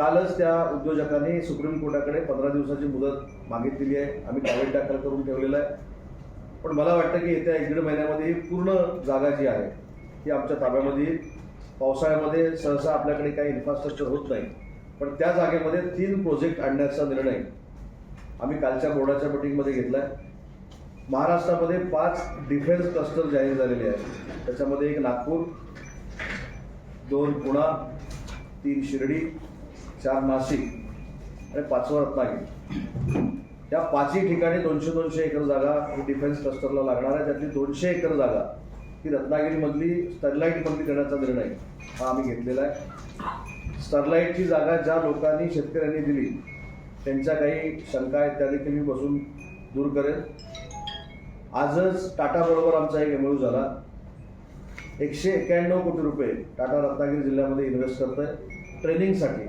कालच त्या उद्योजकांनी सुप्रीम कोर्टाकडे 15 दिवसाची मुदत मागितलेली आहे. आम्ही कागद दाखल करून ठेवलेला आहे. पण मला वाटतं की येत्या 1-1.5 महिन्यामध्ये ही पूर्ण जागा जी आहे ती आमच्या ताब्यामध्ये येईल. पावसाळ्यामध्ये सहसा आपल्याकडे काही इन्फ्रास्ट्रक्चर होत नाही, पण त्या जागेमध्ये 3 प्रोजेक्ट आणण्याचा निर्णय आम्ही कालच्या बोर्डाच्या मीटिंगमध्ये घेतला आहे. महाराष्ट्रामध्ये 5 डिफेन्स क्लस्टर जाहीर झालेले आहेत. त्याच्यामध्ये 1 नागपूर, 2 पुणा, 3 शिर्डी, 4 नाशिक आणि 5वं रत्नागिरी. या 5ही ठिकाणी 200-200 एकर जागा ही डिफेन्स क्लस्टरला लागणार आहे. त्यातली 200 एकर जागा ही रत्नागिरीमधली स्टरलाईटमधली देण्याचा निर्णय हा आम्ही घेतलेला आहे. स्टरलाईटची जागा ज्या लोकांनी शेतकऱ्यांनी दिली त्यांच्या काही शंका आहेत त्या देखील मी बसून दूर करेन. आजच टाटाबरोबर आमचा एक MOU झाला. 191 कोटी रुपये टाटा रत्नागिरी जिल्ह्यामध्ये इन्व्हेस्ट करत आहे ट्रेनिंगसाठी.